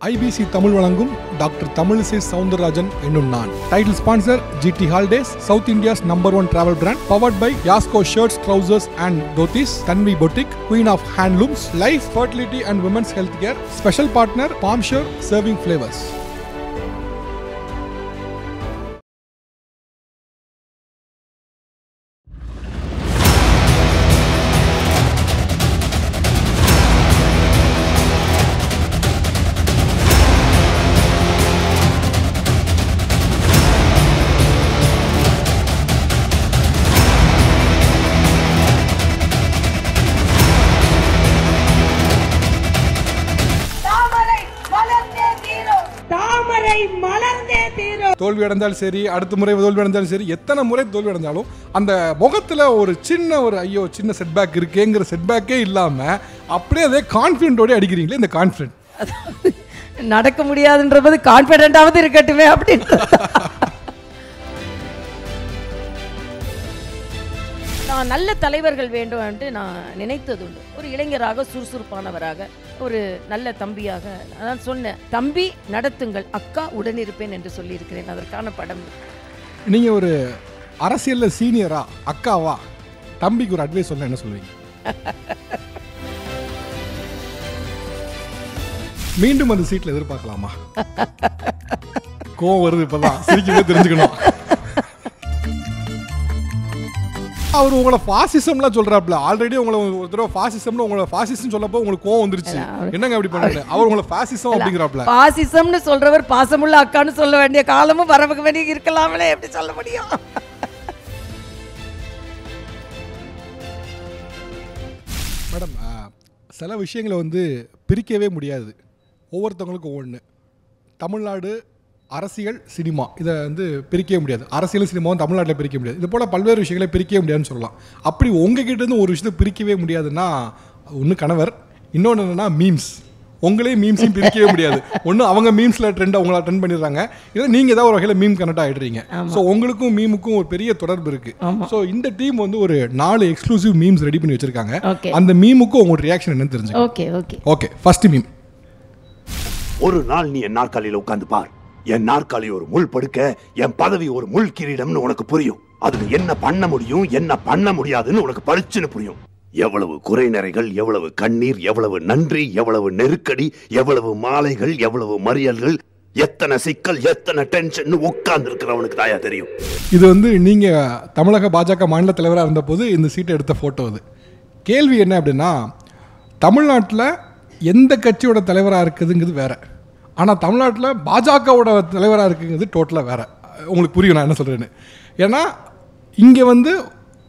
IBC Tamil வழங்கும் doctor Tamilisai Soundararajan என்னும் நான். Title sponsor GT Holidays, South India's #1 travel brand, powered by Yasco shirts, trousers and dhotis, Tanvi Boutique, Queen of Handlooms, Life, Fertility and Women's Healthcare, special partner Palmshire Serving Flavors. தோல்வி அடைந்தாலும் சரி, அடுத்த முறை தோல்வி அடைந்தாலும் சரி, எத்தனை முறை தோல்வி அடைந்தாலும் அந்த முகத்தில் ஒரு சின்ன சின்ன செட்பேக் இருக்குங்கிற செட்பேக்கே இல்லாமல் அப்படியே அதே கான்ஃபிடென்ட்டோட அடிக்கிறீங்களே. இந்த கான்ஃபிடென்ட் நடக்க முடியாதுன்றது கான்ஃபிடென்ட்டாவது இருக்கட்டுமே அப்படின்னு நான் நல்ல தலைவர்கள் வேண்டும் என்று நான் நினைத்தது உண்டு. ஒரு இளைஞராக, சுறுசுறுப்பானவராக, ஒரு நல்ல தம்பியாக நான் சொன்னேன், தம்பி நடத்துங்கள், அக்கா உடனிருப்பேன் என்று சொல்லியிருக்கிறேன். அதற்கான படம். நீங்கள் ஒரு அரசியலில் சீனியரா, அக்காவா, தம்பிக்கு ஒரு அட்வைஸ் சொல்ல என்ன சொல்லுவீங்க? மீண்டும் அந்த சீட்டில் எதிர்பார்க்கலாமா? கோவம் வருது, இப்பதான் சிரிக்கவே தெரிஞ்சுக்கணும். அவர் உங்களை பாசிசம்லாம் சொல்றாப்ல, ஆல்ரெடி உங்களை ஒரு தடவை பாசிசம்னு உங்களை பாசிசம் சொல்லப்போ உங்களுக்கு கோவம் வந்துருச்சு. என்னங்க அப்படி பண்றாரு? அவர் உங்களை பாசிசம் அப்படிங்கிறாப்ல. பாசிசம்னு சொல்றவர் பாசமுள்ள அக்கான்னு சொல்ல வேண்டிய காலமும் வரவுக்கு வேண்டிய இருக்கலாமலே, எப்படி சொல்ல முடியும்? மேடம், சில விஷயங்களை பிரிக்கவே முடியாது. ஒவ்வொருத்தவங்களுக்கும் ஒவ்வொன்று. தமிழ்நாடு அரசியல், சினிமா, இதை பிரிக்கவே முடியாது. அரசியல் சினிமாவும் தமிழ்நாட்டில் பிரிக்க முடியாது. இது போல் பல்வேறு விஷயங்களை பிரிக்கவே முடியாதுன்னு சொல்லலாம். அப்படி உங்ககிட்டேருந்து ஒரு விஷயத்தை பிரிக்கவே முடியாதுன்னா ஒன்று கணவர், இன்னொன்று என்னென்னா மீம்ஸ். உங்களே மீம்ஸையும் பிரிக்கவே முடியாது. ஒன்று அவங்க மீம்ஸில் அவங்கள ட்ரெண்ட் பண்ணிடுறாங்க, இல்லை நீங்கள் ஏதாவது ஒரு வகையில் மீம் கனெக்ட் ஆகிடுறீங்க. ஸோ உங்களுக்கும் மீமுக்கும் ஒரு பெரிய தொடர்பு இருக்குது. ஸோ இந்த டீம் ஒரு 4 எக்ஸ்க்ளூசிவ் மீம்ஸ் ரெடி பண்ணி வச்சுருக்காங்க. அந்த மீமுக்கும் உங்களோட ரியாக்ஷன் என்னன்னு தெரிஞ்சுங்க. Okay, first meme. ஒரு நாள் நீ என் நாற்காலியில் உட்காந்து பார். என் நாற்காலி ஒரு முள் படுக்க, என் பதவி ஒரு முள் கிரீடம்னு உனக்கு புரியும். அதுல என்ன பண்ண முடியும், என்ன பண்ண முடியாதுன்னு உனக்கு பளிச்சுன்னு புரியும். எவ்வளவு குறைநிறைகள், எவ்வளவு கண்ணீர், எவ்வளவு நன்றி, எவ்வளவு நெருக்கடி, எவ்வளவு மாலைகள், எவ்வளவு மறியல்கள், எத்தனை சிக்கல், எத்தனை டென்ஷன் உட்கார்ந்து இருக்கிறவனுக்கு தாயா தெரியும். இது நீங்க தமிழக பாஜக மாநில தலைவராக இருந்த போது இந்த சீட்டை எடுத்த போட்டோ. இது கேள்வி என்ன அப்படின்னா, தமிழ்நாட்டில் எந்த கட்சியோட தலைவராக இருக்குதுங்கிறது வேற, ஆனால் தமிழ்நாட்டில் பாஜகவோட தலைவராக இருக்குங்கிறது டோட்டலாக வேறு. உங்களுக்கு புரியும் நான் என்ன சொல்கிறேன்னு. ஏன்னா இங்கே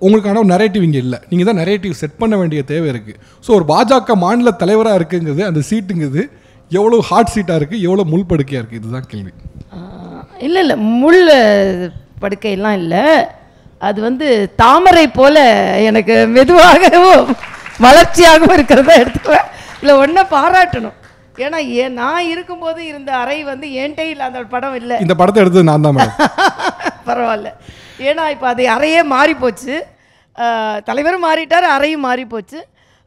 உங்களுக்கான ஒரு நரேட்டிவ் இங்கே இல்லை. நீங்கள் தான் நரேட்டிவ் செட் பண்ண வேண்டிய தேவை இருக்குது. ஸோ ஒரு பாஜக மாநில தலைவராக இருக்குங்கிறது, அந்த சீட்டுங்கிறது எவ்வளோ ஹாட் சீட்டாக இருக்குது, எவ்வளோ முள் படுக்கையாக இருக்குது, இதுதான் கேள்வி. இல்லை, முள் படுக்கையெல்லாம் இல்லை. அது தாமரை போல் எனக்கு மெதுவாகவும் வளர்ச்சியாகவும் இருக்கிறதா எடுத்துக்குவேன். இல்லை, ஒன்றை பாராட்டணும். ஏன்னா நான் இருக்கும்போது இருந்த அறை என்கிட்ட இல்லை, அந்த படம் இல்லை. இந்த படத்தை எடுத்தது நான் தான். பரவாயில்ல. ஏன்னா இப்போ அது அறையே மாறி போச்சு, தலைவரும் மாறிட்டார், அறையும் மாறி போச்சு.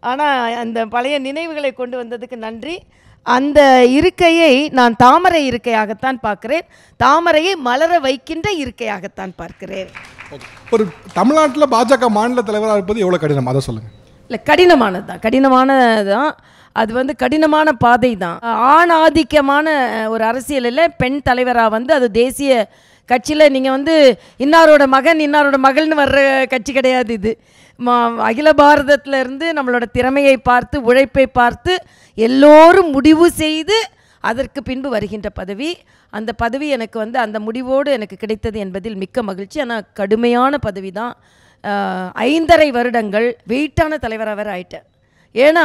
ஆனால் அந்த பழைய நினைவுகளை கொண்டு வந்ததுக்கு நன்றி. அந்த இருக்கையை நான் தாமரை இருக்கையாகத்தான் பார்க்கிறேன், தாமரையை மலர வைக்கின்ற இருக்கையாகத்தான் பார்க்கிறேன். ஒரு தமிழ்நாட்டில் பாஜக மாநில தலைவராக இருப்பது எவ்வளோ கடினம், அதை சொல்லுங்கள். இல்லை, கடினமானது தான். அது கடினமான பாதை தான். ஆண் ஆதிக்கமான ஒரு அரசியலில் பெண் தலைவராக அது தேசிய கட்சியில் நீங்கள் இன்னாரோட மகன், இன்னாரோட மகள்னு வர்ற கட்சி கிடையாது. இது அகில பாரதத்தில் இருந்து நம்மளோட திறமையை பார்த்து, உழைப்பை பார்த்து எல்லோரும் முடிவு செய்து அதற்கு பின்பு வருகின்ற பதவி. அந்த பதவி எனக்கு அந்த முடிவோடு எனக்கு கிடைத்தது என்பதில் மிக்க மகிழ்ச்சி. ஆனால் கடுமையான பதவி தான். 5.5 வருடங்கள் வெயிட்டான தலைவராக வேறு ஆயிட்டேன். ஏன்னா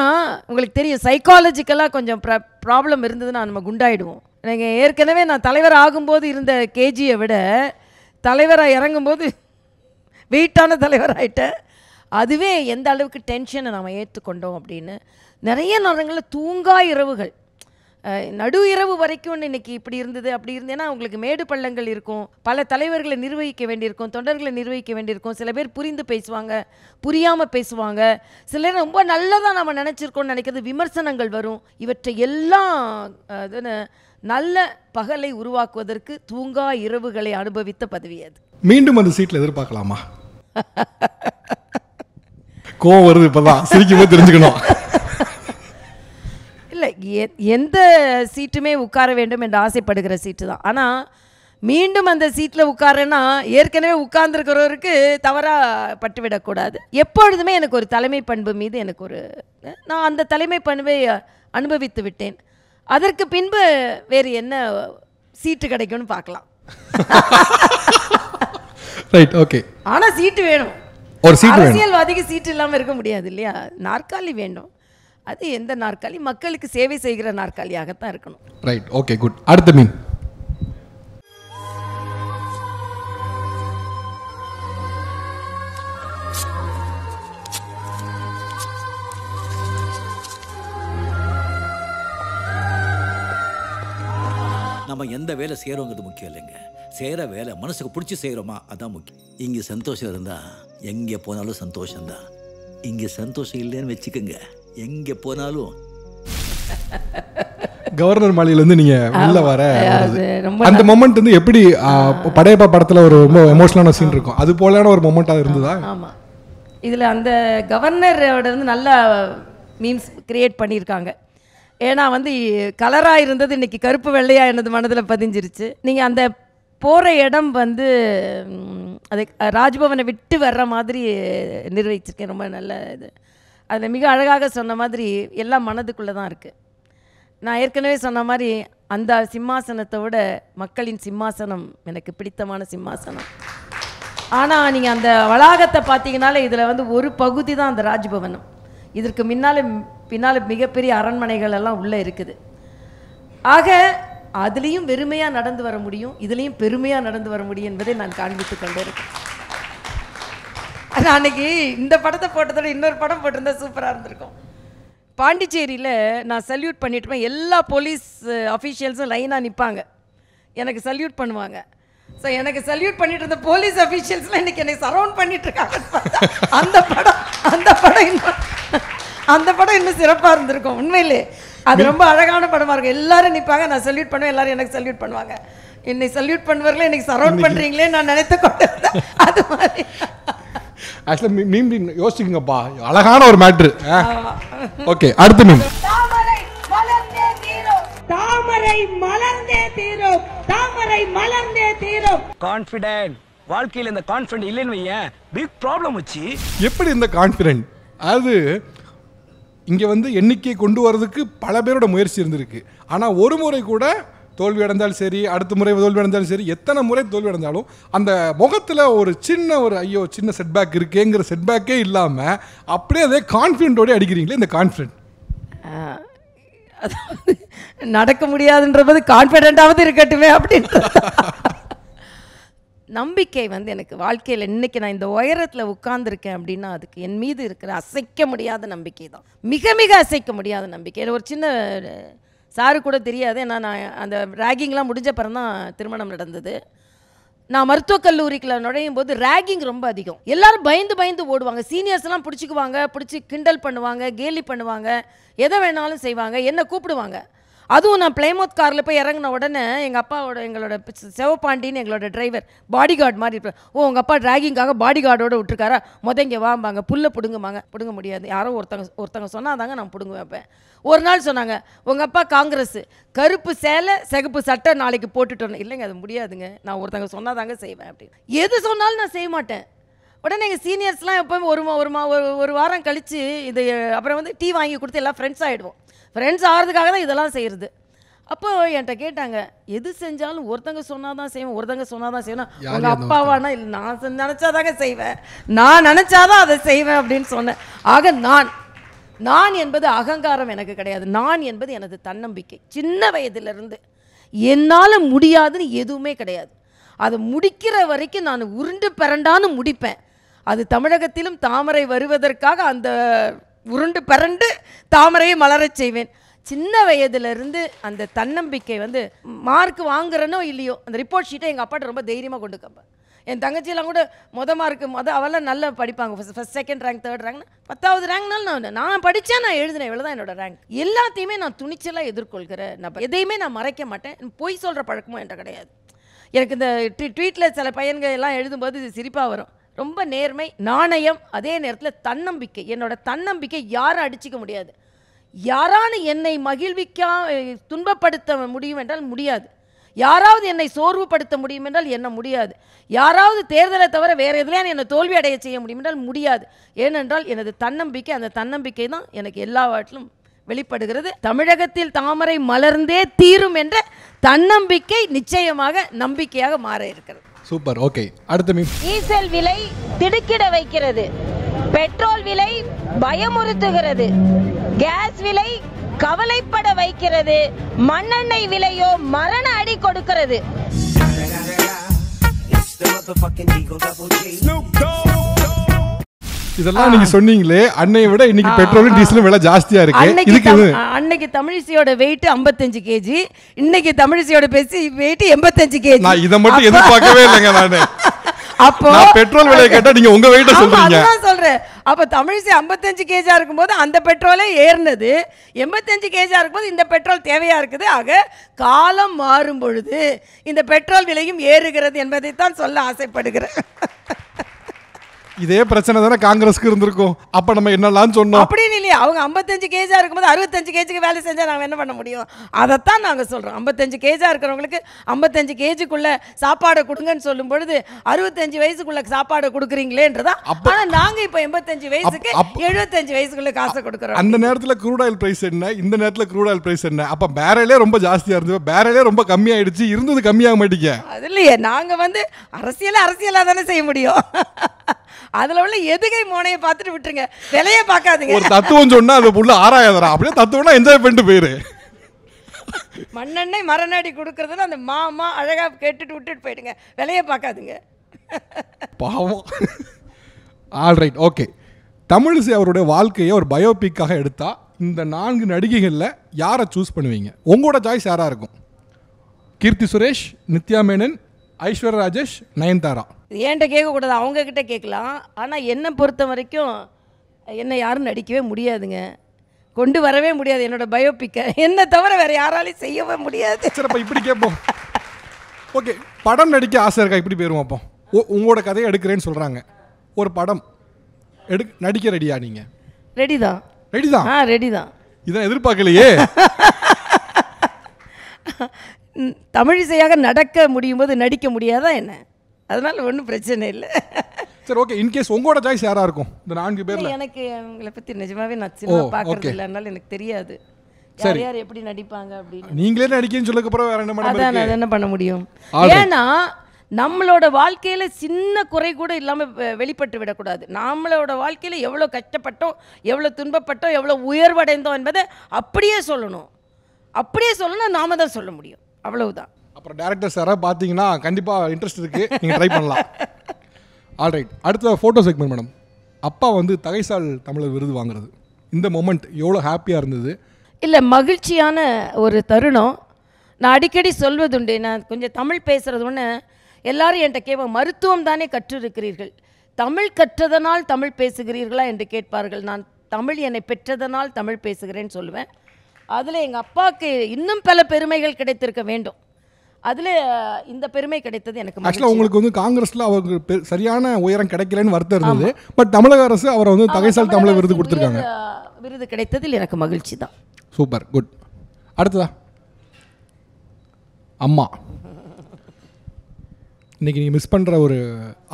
உங்களுக்கு தெரியும், சைக்காலஜிக்கலாக கொஞ்சம் ப்ராப்ளம் இருந்ததுன்னா நம்ம குண்டாயிடுவோம். நீங்கள் ஏற்கனவே நான் தலைவர் ஆகும்போது இருந்த கேஜியை விட தலைவராக இறங்கும்போது வெயிட்டான தலைவராகிட்டேன். அதுவே எந்த அளவுக்கு டென்ஷனை நாம் ஏற்றுக்கொண்டோம் அப்படின்னு. நிறைய நேரங்களில் தூங்கா இரவுகள். நடு இரவு வரைக்கும் இன்னைக்கு இப்படி இருந்தது அப்படி இருந்தேன்னா உங்களுக்கு மேடு பள்ளங்கள் இருக்கும், பல தலைவர்களை நிர்வகிக்க வேண்டியிருக்கும், தொண்டர்களை நிர்வகிக்க வேண்டியிருக்கும். சில பேர் புரிந்து பேசுவாங்க, புரியாமல் பேசுவாங்க, சில நேரம் ரொம்ப நல்லதாக நம்ம நினச்சிருக்கோம்னு நினைக்கிறது விமர்சனங்கள் வரும். இவற்றை எல்லாம் நல்ல பகலை உருவாக்குவதற்கு தூங்கா இரவுகளை அனுபவித்த பதவி அது. மீண்டும் அந்த சீட்டில் எதிர்பார்க்கலாமா? கோவம் வருது இப்பதான், சிரிக்கும்போது தெரிஞ்சுக்கணும். இல்லை, எந்த சீட்டுமே உட்கார வேண்டும் என்று ஆசைப்படுகிற சீட்டு தான். ஆனால் மீண்டும் அந்த சீட்டில் உட்காரன்னா ஏற்கனவே உட்கார்ந்துருக்கிறவருக்கு தவறாக பட்டுவிடக்கூடாது. எப்பொழுதுமே எனக்கு ஒரு தலைமை பண்பு மீது எனக்கு நான் அந்த தலைமை பண்பை அனுபவித்து விட்டேன். அதற்கு பின்பு வேறு என்ன சீட்டு கிடைக்கும்னு பார்க்கலாம். Right, okay. ஆனால் சீட்டு வேணும். ஒரு சீட்டு வேணும். அரசியல்வாதிக்கு சீட்டு இல்லாமல் இருக்க முடியாது இல்லையா? நாற்காலி வேண்டும். அது எந்த நாற்காலி? மக்களுக்கு சேவை செய்கிற நாற்காலியாகத்தான் இருக்கணும். Right, okay, good. அடுத்த மீன். நம்ம எந்த வேலை செய்கிறோங்கிறது முக்கியம் இல்லைங்க. செய்கிற வேலை மனசுக்கு பிடிச்சி செய்கிறோமா, அதான் முக்கியம். இங்கே சந்தோஷம் இருந்தால் எங்கே போனாலும் சந்தோஷம்தான். இங்கே சந்தோஷம் இல்லைன்னு வச்சுக்கோங்க, எங்கே போனாலும். கவர்னர் மாளிகையிலேருந்து நீங்கள் வெளில வர அந்த மொமெண்ட் வந்து எப்படி படையப்பா படத்தில் ஒரு ரொம்ப எமோஷனலான சீன் இருக்கும், அது போலான ஒரு மொமெண்ட்டாக இருந்ததா? ஆமாம், இதில் அந்த கவர்னரோட நல்ல மீம்ஸ் கிரியேட் பண்ணியிருக்காங்க. ஏன்னா கலராக இருந்தது இன்றைக்கி கருப்பு வெள்ளையாக எனது மனதில் பதிஞ்சிருச்சு. நீங்கள் அந்த போகிற இடம் அது ராஜ்பவனை விட்டு வர்ற மாதிரி நிர்வகிச்சிருக்கேன். ரொம்ப நல்ல இது. அதில் மிக அழகாக சொன்ன மாதிரி எல்லாம் மனதுக்குள்ளே தான் இருக்குது. நான் ஏற்கனவே சொன்ன மாதிரி அந்த சிம்மாசனத்தை விட மக்களின் சிம்மாசனம் எனக்கு பிடித்தமான சிம்மாசனம். ஆனால் நீங்கள் அந்த வளாகத்தை பார்த்தீங்கனாலே இதில் ஒரு பகுதி தான் அந்த ராஜ்பவனம். இதற்கு பின்னால் மிகப்பெரிய அரண்மனைகள் எல்லாம் உள்ளே இருக்குது. ஆக அதுலேயும் வெறுமையாக நடந்து வர முடியும், இதுலேயும் பெருமையாக நடந்து வர முடியும் என்பதை நான் காண்பித்து கொண்டே இருக்கேன். அன்னைக்கு இந்த படத்தை போட்டதோட இன்னொரு படம் போட்டிருந்தா சூப்பராக இருந்திருக்கும். பாண்டிச்சேரியில் நான் சல்யூட் பண்ணிட்டுருப்பேன். எல்லா போலீஸ் அஃபீஷியல்ஸும் லைனாக நிற்பாங்க, எனக்கு சல்யூட் பண்ணுவாங்க. ஸோ எனக்கு சல்யூட் பண்ணிட்டு இருந்த போலீஸ் அஃபீஷியல்ஸ்லாம் இன்றைக்கி என்னை சரவுண்ட் பண்ணிட்டுருக்காங்க. அந்த படம் இன்னும் சிறப்பாக இருந்திருக்கும். உண்மையிலே அது ரொம்ப அழகான படமாக இருக்கும். எல்லாரும் நிற்பாங்க, நான் சல்யூட் பண்ணுவேன், எல்லாரும் எனக்கு சல்யூட் பண்ணுவாங்க. என்னை சல்யூட் பண்ணுவார்களே, எனக்கு சரவுண்ட் பண்ணுறீங்களே நான் நினைத்து கொண்டு அது மாதிரி. ஆக்சுவலாக மீன் யோசிச்சுங்கப்பா, அழகான ஒரு மேட்ரு. ஓகே, அடுத்த மீன். தாமரை மலர்ந்தே தீரும், தாமரை மலர்ந்தே தீரும். கான்ஃபிடென்ட் வாழ்க்கையில் இந்த கான்ஃபிடென்ட் இல்லைன்னு வையேன், பிக் ப்ராப்ளம் வச்சு. எப்படி இந்த கான்ஃபிடென்ட்? அது இங்கே எண்ணிக்கை கொண்டு வரதுக்கு பல பேரோட முயற்சி இருந்திருக்கு. ஆனால் ஒரு முறை கூட தோல்வி அடைந்தாலும் சரி, அடுத்த முறை தோல்வி அடைந்தாலும் சரி, எத்தனை முறை தோல்வி அடைந்தாலும் அந்த முகத்தில் ஒரு ஐயோ சின்ன செட்பேக் இருக்கேங்கிற செட்பேக்கே இல்லாமல் அப்படியே அதே கான்ஃபிடென்ட்டோடய அடிக்கிறீங்களே, இந்த கான்ஃபிடென்ட் நடக்க முடியாதுன்றது கான்ஃபிடென்ட்டாவது இருக்கட்டுமே அப்படின்ற நம்பிக்கை எனக்கு வாழ்க்கையில் இன்றைக்கி நான் இந்த உயரத்தில் உட்கார்ந்துருக்கேன் அப்படின்னா அதுக்கு என் மீது இருக்கிற அசைக்க முடியாத நம்பிக்கை தான். மிக மிக அசைக்க முடியாத நம்பிக்கை. ஒரு சின்ன சாரு கூட தெரியாது. ஏன்னா நான் அந்த ரேகிங்லாம் முடிஞ்ச பிறகு தான் திருமணம் நடந்தது. நான் மருத்துவக் கல்லூரிக்குள்ள நுழையும் போது ரேகிங் ரொம்ப அதிகம். எல்லாரும் பயந்து பயந்து ஓடுவாங்க. சீனியர்ஸ்லாம் பிடிச்சிக்குவாங்க, பிடிச்சி கிண்டல் பண்ணுவாங்க, கேலி பண்ணுவாங்க, எதை வேணாலும் செய்வாங்க, என்னை கூப்பிடுவாங்க. அதுவும் நான் பிளைமவுத் காரில் போய் இறங்கின உடனே எங்களோட சிவபாண்டின்னு எங்களோட டிரைவர் பாடி கார்டு மாதிரி இருப்பார். உங்கள் அப்பா டிராகிங்காக பாடி கார்டோடு விட்டுருக்காரா, இங்கே வாம்பாங்க, புல்லை பிடுங்குவாங்க. பிடுங்க முடியாது, யாரோ ஒருத்தங்க சொன்னாதாங்க நான் பிடுங்க வைப்பேன். ஒரு நாள் சொன்னாங்க, உங்கள் அப்பா காங்கிரஸ், கருப்பு சேலை சிகப்பு சட்டை நாளைக்கு போட்டுட்டோன்னு. இல்லைங்க, அது முடியாதுங்க, நான் ஒருத்தங்க சொன்னாதாங்க செய்வேன் அப்படின்னு. எது சொன்னாலும் நான் செய்ய மாட்டேன். உடனே எங்கள் சீனியர்ஸ்லாம் எப்போவும் ஒரு வாரம் கழித்து இது அப்புறம் டீ வாங்கி கொடுத்து எல்லாம் ஃப்ரெண்ட்ஸ் ஆகிடுவோம். ஃப்ரெண்ட்ஸ் ஆகிறதுக்காக தான் இதெல்லாம் செய்கிறது. அப்போ என்கிட்ட கேட்டாங்க, எது செஞ்சாலும் ஒருத்தங்க சொன்னால் தான் செய்வேன், ஒருத்தங்க சொன்னால் தான் செய்வேன். உங்கள் அப்பாவானா? இல்லை, நான் நினச்சாதாங்க செய்வேன், நான் நினச்சாதான் அதை செய்வேன் அப்படின்னு சொன்னேன். ஆக நான் என்பது அகங்காரம் எனக்கு கிடையாது. நான் என்பது எனது தன்னம்பிக்கை. சின்ன வயதிலிருந்து என்னால் முடியாதுன்னு எதுவுமே கிடையாது. அதை முடிக்கிற வரைக்கும் நான் உருண்டு பிறண்டான்னு முடிப்பேன். அது தமிழகத்திலும் தாமரை வருவதற்காக அந்த உருண்டு பிறண்டு தாமரையை மலரச் செய்வேன். சின்ன வயதிலிருந்து அந்த தன்னம்பிக்கை வந்து மார்க் வாங்குறனோ இல்லையோ அந்த ரிப்போர்ட் ஷீட்டை எங்கள் அப்பாட்ட ரொம்ப தைரியமாக கொண்டு கேட்பேன். என் தங்கச்சியெல்லாம் கூட மார்க்கு அவெல்லாம் நல்லா படிப்பாங்க. First second rank third rank 10வது ரேங்க்னாலும் நான் படித்தேன், நான் எழுதினேன், இவ்வளோ தான் என்னோட ரேங்க். எல்லாத்தையுமே நான் துணிச்சலாக எதிர்கொள்கிறேன். நான் எதையுமே நான் மறைக்க மாட்டேன். பொய் சொல்கிற பழக்கமும் என்கிட்ட கிடையாது. எனக்கு இந்த ட்வீட்டில் சில பையன்கள் எல்லாம் எழுதும்போது இது சிரிப்பாக வரும். ரொம்ப நேர்மை, நாணயம், அதே நேரத்தில் தன்னம்பிக்கை. என்னோட தன்னம்பிக்கை யாரும் அடிச்சிக்க முடியாது. யாரான என்னை மகிழ்விக்கா துன்பப்படுத்த முடியும் என்றால் முடியாது. யாராவது என்னை சோர்வுபடுத்த முடியும் என்றால் என்ன முடியாது. யாராவது தேர்தலை தவிர வேறு எதுலையான என்னை தோல்வி அடைய செய்ய முடியும் என்றால் முடியாது. ஏனென்றால் எனது தன்னம்பிக்கை, அந்த தன்னம்பிக்கை தான் எனக்கு எல்லாவற்றிலும் வெளிப்படுகிறது. தமிழகத்தில் தாமரை மலர்ந்தே தீரும் என்ற தன்னம்பிக்கை நிச்சயமாக நம்பிக்கையாக மாற இருக்கிறது. சூப்பர். ஓகே, அடுத்த மீம். டீசல் விலை திடுக்கிட வைக்கிறது, பெட்ரோல் விலை பயமுறுத்துகிறது, கேஸ் விலை கவலைப்பட வைக்கிறது, மண்ணெண்ணெய் விலையோ மரண அடி கொடுக்கிறது. இதெல்லாம் நீங்க சொன்னீங்களே, அன்னையை விட இன்னைக்கு பெட்ரோலும் டீசலும் விலை ஜாஸ்தியா இருக்கு. இதுக்கு அன்னைக்கு தமிழிசையோட வெயிட் 55 கேஜி, இன்னைக்கு தமிழிசையோட வெயிட் 85 கேஜி. நான் இத மட்டும் எதிர்பார்க்கவே இல்லைங்க. அப்போ பெட்ரோல் விலை கேட்டா நீங்க உங்க வெயிட்ட சொல்றீங்க. நான் சொல்றேன். அப்ப தமிழிசை 55 கேஜா இருக்கும்போது அந்த பெட்ரோலே ஏறினது, 85 கேஜா இருக்கும்போது இந்த பெட்ரோல் தேவையா இருக்குது. ஆக காலம் மாறும் பொழுது இந்த பெட்ரோல் விலையும் ஏறுகிறது என்பதைத்தான் சொல்ல ஆசைப்படுகிறேன். இதே பிரச்சனை தானே காங்கிரஸ்க்கு இருந்திருக்கும். அப்ப நம்ம என்னெல்லாம் சொன்னோம் அப்படின்னு இல்லையா? அவங்க 55 கேஜா இருக்கும்போது 65 கேஜிக்கு வேலை செஞ்சா நாங்கள் என்ன பண்ண முடியும்? அதைத்தான் நாங்கள் சொல்றோம். 55 கேஜா இருக்கிறவங்களுக்கு 55 கேஜிக்குள்ள சாப்பாடை கொடுங்கன்னு சொல்லும் பொழுது 65 வயசுக்குள்ள சாப்பாடை கொடுக்குறீங்களேன்றதா. ஆனா நாங்க இப்ப 85 வயசுக்கு 75 வயசுக்குள்ள காசை கொடுக்குறோம். அந்த நேரத்துல க்ரூட் ஆயில் பிரைஸ் என்ன, இந்த நேரத்துல க்ரூட் ஆயில் பிரைஸ் என்ன? அப்ப பேரலே ரொம்ப ஜாஸ்தியா இருந்தது, பேரலே ரொம்ப கம்மியாயிடுச்சு, இருந்தது கம்மியாக மாட்டீங்க. அது இல்லையே, நாங்க வந்து அரசியலா தானே செய்ய முடியும். அதுல உள்ள எதுகை மோனையை பார்த்துட்டு விட்டுருங்க, விலையை பார்க்காதீங்க. ஒரு தத்துவம் சொன்னா அது உள்ள ஆராயாதரா, அப்படியே தத்துவம்னா என்ஜாய் பண்ணிட்டு போயிரு. மண்ணெண்ணெய் மரணடி கொடுக்கறதுல அந்த மாமா அழகா கேட்டுட்டு விட்டுட்டு போயிடுங்க, விலையை பார்க்காதுங்க. பாவம். Alright, okay. தமிழிசை அவருடைய வாழ்க்கையை ஒரு பயோபிக்காக எடுத்தா இந்த 4 நடிகைகளில் யாரை சூஸ் பண்ணுவீங்க? உங்களோட சாய்ஸ் யாரா இருக்கும்? கீர்த்தி சுரேஷ், நித்யா மேனன், ஐஸ்வர்யா ராஜேஷ், நயன்தாரா. ஏன்ட்ட கேட்கக்கூடாது, அவங்க கிட்ட கேட்கலாம். ஆனால் என்னை பொறுத்த வரைக்கும் என்னை யாரும் நடிக்கவே முடியாதுங்க, கொண்டு வரவே முடியாது. என்னோட பயோபிக்கை என்னை தவிர வேற யாராலையும் செய்யவே முடியாது. சிறப்பா இப்படி கேட்போம். ஓகே, படம் நடிக்க ஆசை இருக்கா? இப்படி போயிருவோம். அப்போ உங்களோட கதையை எடுக்கிறேன்னு சொல்கிறாங்க, ஒரு படம் நடிக்க ரெடியா? நீங்கள் ரெடி தான். ரெடி தான்? ரெடி தான். இதான் எதிர்பார்க்கலையே. தமிழிசையாக நடக்க முடியும் போது நடிக்க முடியாதா என்ன? அதனால ஒன்றும் பிரச்சனை இல்லை. சரி, ஓகே. இன்கேஸ் உங்களோட சாய்ஸ் யாரா இருக்கும் இந்த 4 பேர்ல? எனக்கு உங்களை பற்றி நிஜமாவே நான் சினிமா பார்க்கறது இல்லைனால எனக்கு தெரியாது யார் யார் எப்படி நடிப்பாங்க அப்படின்னு. நீங்களே நடிக்கன்னு சொல்லுக்கு அப்புறம் வேற என்ன பண்ண முடியும்? அதான் என்ன பண்ண முடியும்? ஏன்னா நம்மளோட வாழ்க்கையில சின்ன குறை கூட இல்லாம வெளிப்பட்டு விடக்கூடாது. நம்மளோட வாழ்க்கையில எவ்வளவு கஷ்டப்பட்டோம், எவ்வளவு துன்பப்பட்டோம், எவ்வளவு உயர்வடைந்தோம் என்பதை அப்படியே சொல்லணும். அப்படியே சொல்லணும், நாம தான் சொல்ல முடியும். அவ்வளவுதான். அப்புறம் டேரக்டர் சாரா பார்த்தீங்கன்னா கண்டிப்பாக இன்ட்ரெஸ்ட் இருக்குது, நீங்கள் ட்ரை பண்ணலாம். ஆல்ரைட், அடுத்த ஃபோட்டோ செக்மெண்ட் மேடம். அப்பா வந்து தகைசால் தமிழர் விருது வாங்குறது, இந்த மொமெண்ட் எவ்வளோ ஹாப்பியாக இருந்தது? இல்லை, மகிழ்ச்சியான ஒரு தருணம். நான் அடிக்கடி சொல்வதுண்டு, நான் கொஞ்சம் தமிழ் பேசுகிறது ஒன்று எல்லாரும் என்கிட்ட கேட்பாங்க, மருத்துவம் தானே கற்றிருக்கிறீர்கள், தமிழ் கற்றதனால் தமிழ் பேசுகிறீர்களா என்று கேட்பார்கள். நான் தமிழ் என்னை பெற்றதனால் தமிழ் பேசுகிறேன்னு சொல்லுவேன். அதில் எங்கள் அப்பாவுக்கு இன்னும் பல பெருமைகள் கிடைத்திருக்க வேண்டும். அதில் இந்த பெருமை கிடைத்தது எனக்கு. ஆக்சுவலாக உங்களுக்கு வந்து காங்கிரஸில் அவருக்கு சரியான உயரம் கிடைக்கலன்னு வருத்தம் இருந்தது. பட் தமிழக அரசு அவரை வந்து தகைசால் தமிழர் விருது கொடுத்துருக்காங்க. விருது கிடைத்ததில் எனக்கு மகிழ்ச்சி தான். Super, good. அடுத்ததா அம்மா. இன்னைக்கு நீங்கள் மிஸ் பண்ணுற ஒரு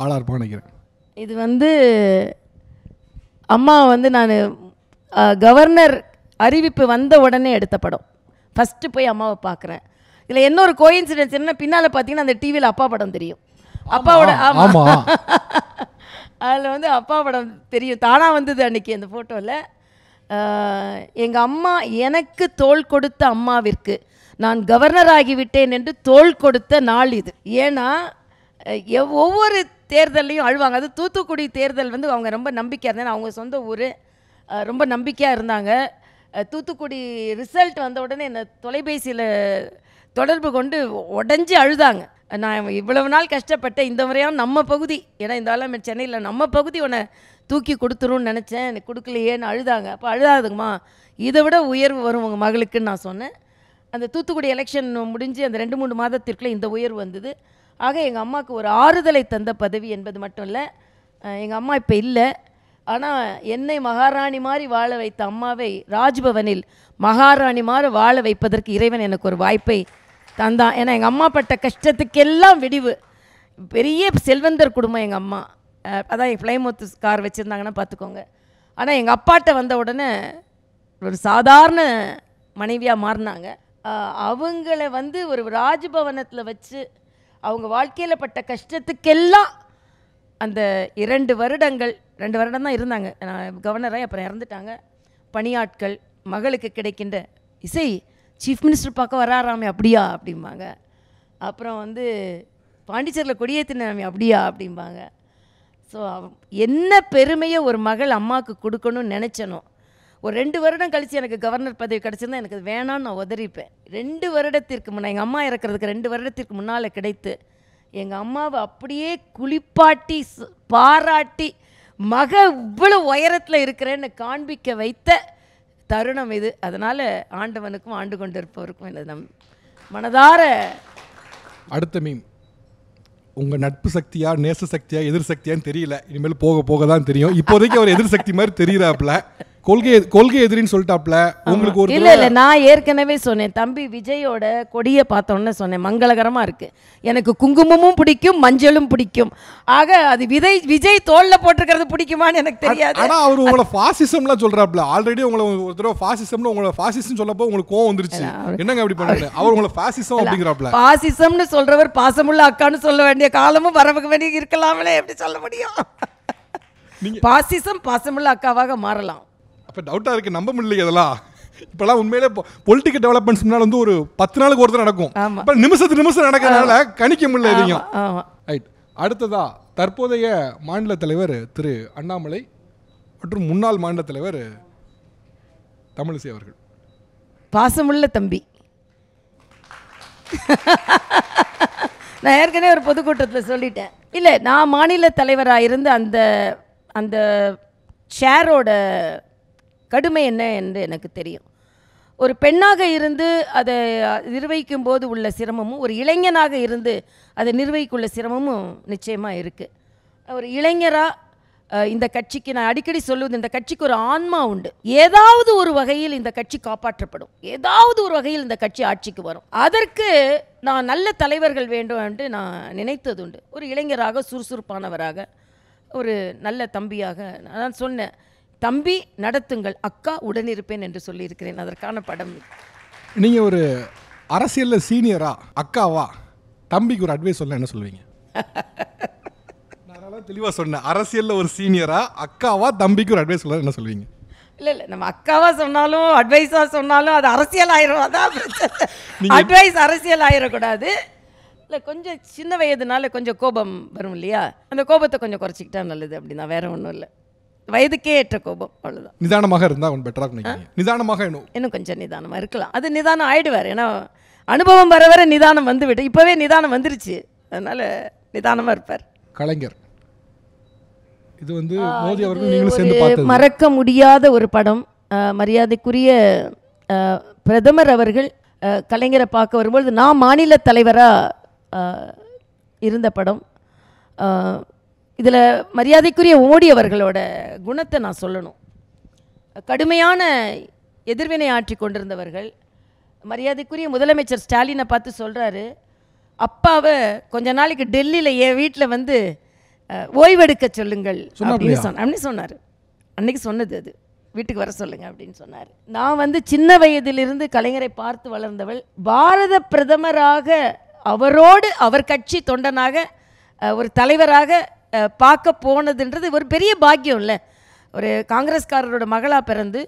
ஆளாக இருப்பான்னு நினைக்கிறேன். இது வந்து அம்மா வந்து நான் கவர்னர் அறிவிப்பு வந்த உடனே எடுத்த படம். ஃபஸ்ட்டு போய் அம்மாவை பார்க்குறேன். இதில் இன்னொரு கோயின்சிடென்ஸ் என்ன, பின்னால் பார்த்தீங்கன்னா அந்த டிவியில் அப்பா படம் தெரியும். அப்பாவோட ஆமாம், அதில் வந்து அப்பா படம் தெரியும், தானாக வந்தது அன்றைக்கி அந்த ஃபோட்டோவில். எங்கள் அம்மா எனக்கு தோள் கொடுத்த அம்மாவிற்கு நான் கவர்னர் ஆகிவிட்டேன் என்று தோள் கொடுத்த நாள் இது. ஏன்னா ஒவ்வொரு தேர்தல்லையும் அழுவாங்க. அது தூத்துக்குடி தேர்தல் வந்து அவங்க ரொம்ப நம்பிக்கையாக இருந்தாங்க. அவங்க சொந்த ஊர், ரொம்ப நம்பிக்கையாக இருந்தாங்க. தூத்துக்குடி ரிசல்ட் வந்த உடனே என்னை தொலைபேசியில் தொடர்பு கொண்டு உடஞ்சி அழுதாங்க. நான் இவ்வளவு நாள் கஷ்டப்பட்டேன், இந்த முறையாக நம்ம பகுதி, ஏன்னா இந்த ஆளுமே சென்னையில் நம்ம பகுதி உன்னை தூக்கி கொடுத்துருன்னு நினச்சேன், எனக்கு கொடுக்கலையேன்னு அழுதாங்க. அப்போ அழுதாதுங்கம்மா, இதை விட உயர்வு வரும் உங்கள் மகளுக்குன்னு நான் சொன்னேன். அந்த தூத்துக்குடி எலெக்ஷன் முடிஞ்சு அந்த 2-3 மாதத்திற்குள்ளே இந்த உயர்வு வந்தது. ஆக எங்கள் அம்மாவுக்கு ஒரு ஆறுதலை தந்த பதவி என்பது மட்டும் இல்லை. எங்கள் அம்மா இப்போ இல்லை, ஆனால் என்னை மகாராணி மாதிரி வாழ வைத்த அம்மாவை ராஜ்பவனில் மகாராணி மாதிரி வாழ வைப்பதற்கு இறைவன் எனக்கு ஒரு வாய்ப்பை தந்தான். ஏன்னா எங்கள் அம்மா பட்ட கஷ்டத்துக்கெல்லாம் விடிவு. பெரிய செல்வந்தர் குடும்பம் எங்கள் அம்மா, அதான் ஃப்ளைமோத் கார் வச்சுருந்தாங்கன்னா பார்த்துக்கோங்க. ஆனால் எங்கள் அப்பாட்ட வந்த உடனே ஒரு சாதாரண மனைவியாக மாறினாங்க. அவங்கள வந்து ஒரு ராஜ்பவனத்தில் வச்சு அவங்க வாழ்க்கையில் பட்ட கஷ்டத்துக்கெல்லாம் அந்த 2 வருடங்கள் 2 வருடம் தான் இருந்தாங்க. நான் கவர்னராக அப்புறம் இறந்துட்டாங்க. பணியாட்கள், மகளுக்கு கிடைக்கின்ற இசை சீஃப் மினிஸ்டர் பார்க்க வராராமே, அப்படியா அப்படிம்பாங்க. அப்புறம் வந்து பாண்டிச்சேரியில் கொடியேற்றினாமே, அப்படியா அப்படிம்பாங்க. ஸோ என்ன பெருமையை ஒரு மகள் அம்மாவுக்கு கொடுக்கணும்னு நினச்சனோ, ஒரு 2 வருடம் கழித்து எனக்கு கவர்னர் பதவி கிடச்சிருந்தா எனக்கு அது வேணான்னு நான் உதறிப்பேன். 2 வருடத்திற்கு முன்னே எங்கள் அம்மா இறக்கிறதுக்கு 2 வருடத்திற்கு முன்னால் கிடைத்து எங்கள் அம்மாவை அப்படியே குளிப்பாட்டி பாராட்டி மக இவ்வளோ உயரத்தில் இருக்கிறேன்னு காண்பிக்க வைத்த தருணம் இது. அதனால் ஆண்டவனுக்கும் ஆண்டு கொண்டிருப்பவருக்கும் எனது மனதார. அடுத்த மீம், உங்கள் நட்பு சக்தியா நேச சக்தியா எதிர் சக்தியான்னு தெரியல, இனிமேல் போக போக தான் தெரியும். இப்போதைக்கு அவர் எதிர் சக்தி மாதிரி தெரியுறாப்புல, கொள்கை எதிரின்னு சொல்லிட்டாப்ல. உங்களுக்கு ஒரு இல்லை நான் ஏற்கனவே சொன்னேன், தம்பி விஜயோட கொடியை பார்த்தோன்னு சொன்னேன், மங்களகரமாக இருக்குது, எனக்கு குங்குமமும் பிடிக்கும் மஞ்சளும் பிடிக்கும். ஆக அது விஜய் தோல்ல போட்டிருக்கிறது பிடிக்குமான்னு எனக்கு தெரியாது. ஆனால் அவர் உங்களை ஃபாசிசம்லாம் சொல்கிறாப்ல. ஆல்ரெடி உங்களை ஒரு தடவை ஃபாசிசம்னு உங்களை ஃபாசிசம் சொல்லப்போ உங்களுக்கு கோவம் வந்துருச்சு, என்னங்க அப்படி பண்ணுறது, அவர் உங்களை ஃபாசிசம் அப்படிங்கிறாப்ல. பாசிசம்னு சொல்கிறவர் பாசமுள்ள அக்கான்னு சொல்ல வேண்டிய காலமும் வரவுக்கு வேண்டிய இருக்கலாமலே, எப்படி சொல்ல முடியும்? பாசிசம் பாசமுள்ள அக்காவாக மாறலாம். அப்போ டவுட்டாக இருக்குது, நம்ப முடியல இதெல்லாம். இப்போலாம் உண்மையிலே பொலிட்டிக்கல் டெவலப்மெண்ட்ஸ் முன்னால் வந்து ஒரு 10 நாளுக்கு ஒருத்தர் நடக்கும், இப்போ நிமிஷம் நடக்கிறதுனால கணிக்க முடியல எதையும். ரைட். அடுத்ததா தற்போதைய மாநில தலைவர் திரு அண்ணாமலை மற்றும் முன்னாள் மாநில தலைவர் தமிழிசை அவர்கள். பாசமுள்ள தம்பி. நான் ஏற்கனவே ஒரு பொதுக்கூட்டத்தில் சொல்லிட்டேன், இல்லை நான் மாநில தலைவராக இருந்து அந்த ஷேரோட கடுமை என்ன என்று எனக்கு தெரியும். ஒரு பெண்ணாக இருந்து அதை நிர்வகிக்கும் போது உள்ள சிரமமும், ஒரு இளைஞனாக இருந்து அதை நிர்வகிக்குள்ள சிரமமும் நிச்சயமாக இருக்குது. ஒரு இளைஞராக இந்த கட்சிக்கு நான் அடிக்கடி சொல்லுவது, இந்த கட்சிக்கு ஒரு ஆன்மா உண்டு. ஏதாவது ஒரு வகையில் இந்த கட்சி காப்பாற்றப்படும், ஏதாவது ஒரு வகையில் இந்த கட்சி ஆட்சிக்கு வரும். அதற்கு நான் நல்ல தலைவர்கள் வேண்டும் என்று நான் நினைத்தது உண்டு. ஒரு இளைஞராக, சுறுசுறுப்பானவராக, ஒரு நல்ல தம்பியாக நான் சொன்னேன், தம்பி நடத்துங்கள், அக்கா உடனிருப்பேன் என்று சொல்லியிருக்கிறேன். அதற்கான படம். நீங்கள் ஒரு அரசியலில் சீனியரா, அக்காவா, தம்பிக்கு ஒரு அட்வைஸ் சொல்ல என்ன சொல்லுவீங்க? நான் தெளிவாக சொன்னேன், அரசியலில் ஒரு சீனியரா, அக்காவா, தம்பிக்கு ஒரு அட்வைஸ் சொல்ல என்ன சொல்லுவீங்க? இல்லை நம்ம அக்காவாக சொன்னாலும் அட்வைஸாக சொன்னாலும் அது அரசியல் ஆயிரும். அதான் அட்வைஸ் அரசியல் ஆயிடக்கூடாது. இல்லை கொஞ்சம் சின்ன வயதுனால கொஞ்சம் கோபம் வரும் இல்லையா, அந்த கோபத்தை கொஞ்சம் குறைச்சிக்கிட்டா நல்லது. அப்படின்னா வேற ஒன்றும் இல்லை, வயதுக்கே ஏற்ற கோபம், அவ்வளோதான். நிதானமாக இருந்தால் கொஞ்சம் பெட்டராக நினைக்கிறீங்க? நிதானமாக இன்னும் கொஞ்சம் நிதானமாக இருக்கலாம். அது நிதானம் ஆயிடுவார், ஏன்னா அனுபவம் வர வர நிதானம் வந்துவிட்டு, இப்போவே நிதானம் வந்துருச்சு, அதனால் நிதானமாக இருப்பார். கலைஞர், இது வந்து மோடி அவர்கள் நீங்களும் சேர்ந்து பார்த்தது மறக்க முடியாத ஒரு படம். மரியாதைக்குரிய பிரதமர் அவர்கள் கலைஞரை பார்க்க வரும்பொழுது நான் மாநில தலைவராக இருந்த படம். இதில் மரியாதைக்குரிய மோடி அவர்களோட குணத்தை நான் சொல்லணும். கடுமையான எதிர்வினை ஆற்றி கொண்டிருந்தவர்கள். மரியாதைக்குரிய முதலமைச்சர் ஸ்டாலினை பார்த்து சொல்கிறாரு, அப்பாவை கொஞ்ச நாளைக்கு டெல்லியில் என் வீட்டில் வந்து ஓய்வெடுக்க சொல்லுங்கள் அப்படின்னு சொன்னார். அன்னைக்கு சொன்னது அது, வீட்டுக்கு வர சொல்லுங்க அப்படின்னு சொன்னார். நான் வந்து சின்ன வயதிலிருந்து கலைஞரை பார்த்து வளர்ந்தவள். பாரத பிரதமராக அவரோடு அவர் கட்சி தொண்டனாக ஒரு தலைவராக பார்க்க போனதுன்றது ஒரு பெரிய பாக்கியம் இல்லை. ஒரு காங்கிரஸ்காரரோட மகளாக பிறந்து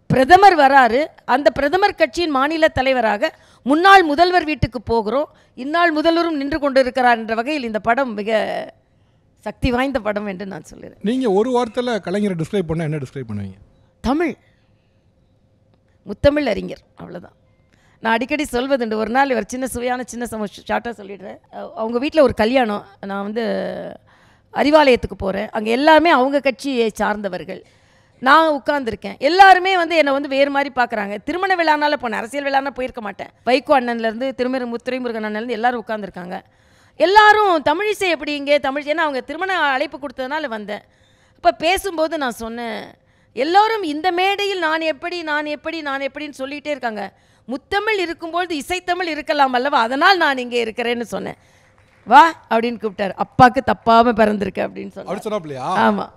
பிரதமர் வராரு, அந்த பிரதமர் கட்சியின் மாநில தலைவராக முன்னாள் முதல்வர் வீட்டுக்கு போகிறோம், இந்நாள் முதல்வரும் நின்று கொண்டு இருக்கிறார் என்ற வகையில் இந்த படம் மிக சக்தி வாய்ந்த படம் என்று நான் சொல்லுறேன். நீங்கள் ஒரு வார்த்தையில் கலைஞரை டிஸ்கிரைப் பண்ண என்ன டிஸ்கிரைப் பண்ணுவீங்க? தமிழ் முத்தமிழ் அறிஞர், அவ்வளோதான். நான் அடிக்கடி சொல்வதுண்டு. ஒரு நாள் ஒரு சின்ன சுவையான ஷார்ட்டாக சொல்லிடுறேன். அவங்க வீட்டில் ஒரு கல்யாணம். நான் வந்து அறிவாலயத்துக்கு போகிறேன். அங்கே எல்லாமே அவங்க கட்சியை சார்ந்தவர்கள். நான் உட்கார்ந்துருக்கேன். எல்லாருமே வந்து என்னை வந்து வேறு மாதிரி பார்க்குறாங்க. திருமண விழானால போனேன், அரசியல் விழானா போயிருக்க மாட்டேன். வைகோ அண்ணன்லேருந்து துரைமுருகன் அண்ணன்லேருந்து எல்லாரும் உட்காந்துருக்காங்க. எல்லாரும் தமிழிசை எப்படி இங்கே தமிழ், ஏன்னா அவங்க திருமண அழைப்பு கொடுத்ததுனால வந்தேன். இப்போ பேசும்போது நான் சொன்னேன், எல்லோரும் இந்த மேடையில் நான் எப்படின்னு சொல்லிகிட்டே இருக்காங்க. முத்தமிழ் இருக்கும்பொழுது இசைத்தமிழ் இருக்கலாம் அல்லவா, அதனால் நான் இங்கே இருக்கிறேன்னு சொன்னேன். வா அப்படின்னு கூப்பிட்டாரு. அப்பாவுக்கு தப்பாமல் பிறந்திருக்க அப்படின்னு சொன்னார். ஆமாம்,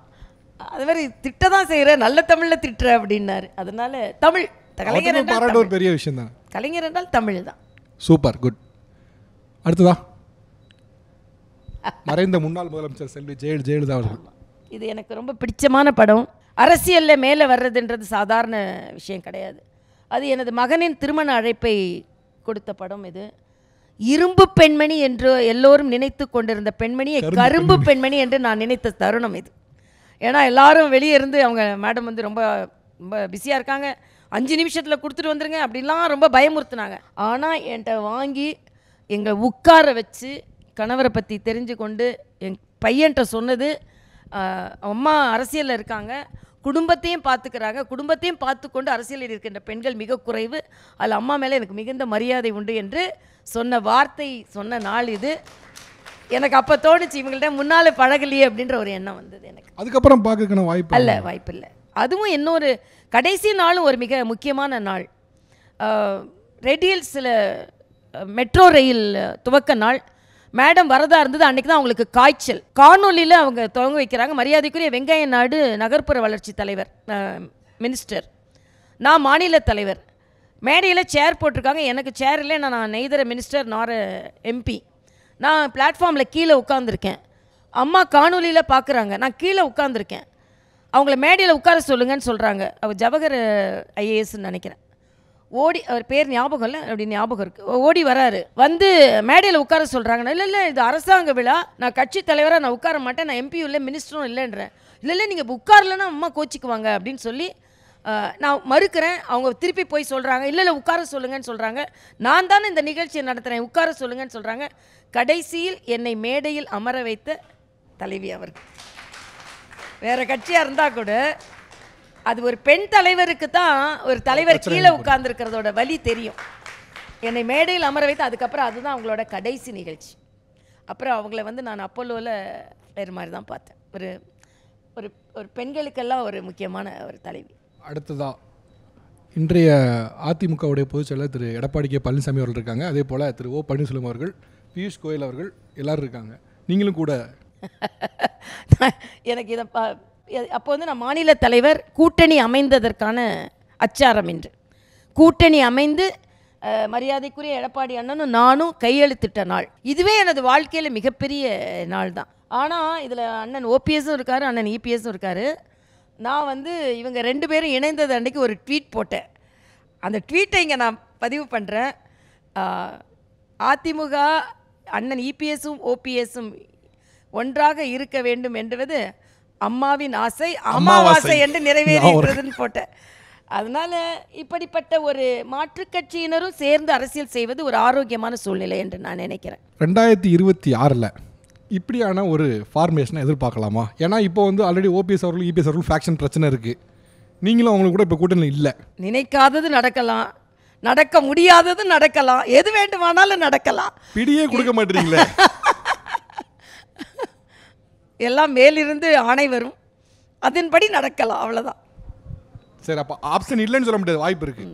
அது மாதிரி திட்ட தான் செய்கிறேன், நல்ல தமிழில் திட்டுற அப்படின்னாரு. அதனால தமிழ் கலைஞர் என்றால் ஒரு பெரிய விஷயம் தான். கலைஞர் என்றால் தமிழ் தான். Super, good. அடுத்ததா மறைந்த முன்னாள் முதலமைச்சர் செல்வி ஜெயலலிதா அவர்கள். இது எனக்கு ரொம்ப பிடிச்சமான படம். அரசியலில் மேலே வர்றதுன்றது சாதாரண விஷயம் கிடையாது. அது எனது மகனின் திருமண அழைப்பை கொடுத்த படம் இது. இரும்பு பெண்மணி என்று எல்லோரும் நினைத்து கொண்டிருந்த பெண்மணியை கரும்பு பெண்மணி என்று நான் நினைத்த தருணம் இது. ஏன்னா எல்லாரும் வெளியே இருந்து அவங்க மேடம் வந்து ரொம்ப ரொம்ப பிஸியாக இருக்காங்க, 5 நிமிஷத்தில் கொடுத்துட்டு வந்துருங்க அப்படின்லாம் ரொம்ப பயமுறுத்துனாங்க. ஆனால் என்கிட்ட வாங்கி எங்களை உட்கார வச்சு கணவரை பற்றி தெரிஞ்சு கொண்டு என் பையன்கிட்ட சொன்னது, அம்மா அரசியலில் இருக்காங்க, குடும்பத்தையும் பார்த்துக்கிறாங்க, குடும்பத்தையும் பார்த்து கொண்டு அரசியலில் இருக்கின்ற பெண்கள் மிக குறைவு, அதில் அம்மா மேலே எனக்கு மிகுந்த மரியாதை உண்டு என்று சொன்ன வார்த்தை சொன்ன நாள் இது. எனக்கு அப்போ தோணுச்சு, இவங்கள்ட்ட முன்னால் பழகலையே அப்படின்ற ஒரு எண்ணம் வந்தது எனக்கு. அதுக்கப்புறம் பார்க்கணும் வாய்ப்பு இல்லை. அதுவும் இன்னொரு கடைசி நாளும் ஒரு மிக முக்கியமான நாள். ரெடியல்ஸில் மெட்ரோ ரயில் துவக்க நாள். மேடம் வரதா இருந்தது. அன்றைக்கி தான் அவங்களுக்கு காய்ச்சல். காணொலியில் அவங்க துவங்க வைக்கிறாங்க. மரியாதைக்குரிய வெங்கைய நாடு நகர்ப்புற வளர்ச்சி தலைவர் மினிஸ்டர், நான் மாநில தலைவர். மேடையில் சேர் போட்டிருக்காங்க, எனக்கு சேர் இல்லை, நான் நெய்தர மினிஸ்டர் நார் எம்பி. நான் பிளாட்ஃபார்மில் கீழே உட்காந்துருக்கேன். அம்மா காணொலியில் பார்க்குறாங்க, நான் கீழே உட்காந்துருக்கேன். அவங்கள மேடையில் உட்கார சொல்லுங்கன்னு சொல்கிறாங்க. அவர் ஜவஹர் ஐஏஎஸ்ன்னு நினைக்கிறேன். ஓடி, அவர் பேர் ஞாபகம் இல்லை, அப்படி ஞாபகம் இருக்குது. ஓடி வராரு, வந்து மேடையில் உட்கார சொல்கிறாங்க. இல்லை இது அரசாங்க விழா, நான் கட்சி தலைவராக நான் உட்கார மாட்டேன், நான் எம்பியும் இல்லை மினிஸ்டரும் இல்லைன்றேன். இல்லை நீங்கள் உட்காரலன்னா அம்மா கோச்சிக்குவாங்க அப்படின்னு சொல்லி நான் மறுக்கிறேன். அவங்க திருப்பி போய் சொல்கிறாங்க, இல்லை உட்கார சொல்லுங்கன்னு சொல்கிறாங்க. நான் தானே இந்த நிகழ்ச்சியை நடத்துகிறேன், உட்கார சொல்லுங்கன்னு சொல்கிறாங்க. கடைசியில் என்னை மேடையில் அமர வைத்த தலைவி அவர்கள். வேறு கட்சியாக இருந்தால் கூட அது ஒரு பெண் தலைவருக்கு தான் ஒரு தலைவர் கீழே உட்கார்ந்துருக்கிறதோட வலி தெரியும். என்னை மேடையில் அமர வைத்து அதுக்கப்புறம் அதுதான் அவங்களோட கடைசி நிகழ்ச்சி. அப்புறம் அவங்கள வந்து நான் அப்போலோவில் வேறு மாதிரி தான் பார்த்தேன். ஒரு ஒரு ஒரு பெண்களுக்கெல்லாம் ஒரு முக்கியமான ஒரு தலைவி. அடுத்ததாக இன்றைய அதிமுகவுடைய பொதுச்செயலர் திரு எடப்பாடி கே பழனிசாமி அவர்கள் இருக்காங்க. அதே போல் திரு ஓ பன்னீர்செல்வம் அவர்கள், பியூஷ் கோயல் அவர்கள் எல்லோரும் இருக்காங்க. நீங்களும் கூட. எனக்கு இதை அப்போ வந்து நான் மாநில தலைவர், கூட்டணி அமைந்ததற்கான அச்சாரம் என்று கூட்டணி அமைந்து மரியாதைக்குரிய எடப்பாடி அண்ணனும் நானும் கையெழுத்திட்ட நாள். இதுவே எனது வாழ்க்கையில் மிகப்பெரிய நாள் தான். ஆனால் இதில் அண்ணன் ஓபிஎஸும் இருக்கார், அண்ணன் இபிஎஸும் இருக்கார். நான் வந்து இவங்க 2 பேரும் இணைந்தது அன்றைக்கி ஒரு ட்வீட் போட்டேன். அந்த ட்வீட்டை இங்கே நான் பதிவு பண்ணுறேன். அதிமுக அண்ணன் இபிஎஸும் ஓபிஎஸும் ஒன்றாக இருக்க வேண்டும் என்பது அம்மாவின் ஆசை, அமாவாசை என்று நிறைவேறின்றதுன்னு போட்டேன். அதனால் இப்படிப்பட்ட ஒரு மாற்றுக் கட்சியினரும் சேர்ந்து அரசியல் செய்வது ஒரு ஆரோக்கியமான சூழ்நிலை என்று நான் நினைக்கிறேன். 2026 இப்படியான ஒரு ஃபார்மேஷனை எதிர்பார்க்கலாமா? ஏன்னா இப்போ வந்து ஆல்ரெடி ஓபிஎஸ் அவர்கள் இபிஎஸ் அவர்கள் ஃபேக்ஷன் பிரச்சனை இருக்குது. நீங்களும் அவங்களுக்கு கூட இப்போ கூட்டணியில் இல்லை. நினைக்காதது நடக்கலாம், நடக்க முடியாதது நடக்கலாம், எது வேண்டுமானாலும் நடக்கலாம். பிடியே கொடுக்க மாட்டீங்களே. எல்லாம் மேலிருந்து ஆணை வரும், அதன்படி நடக்கலாம், அவ்வளோதான். சரி, அப்போ ஆப்ஷன் இல்லைன்னு சொல்ல முடியாது, வாய்ப்பு இருக்கு.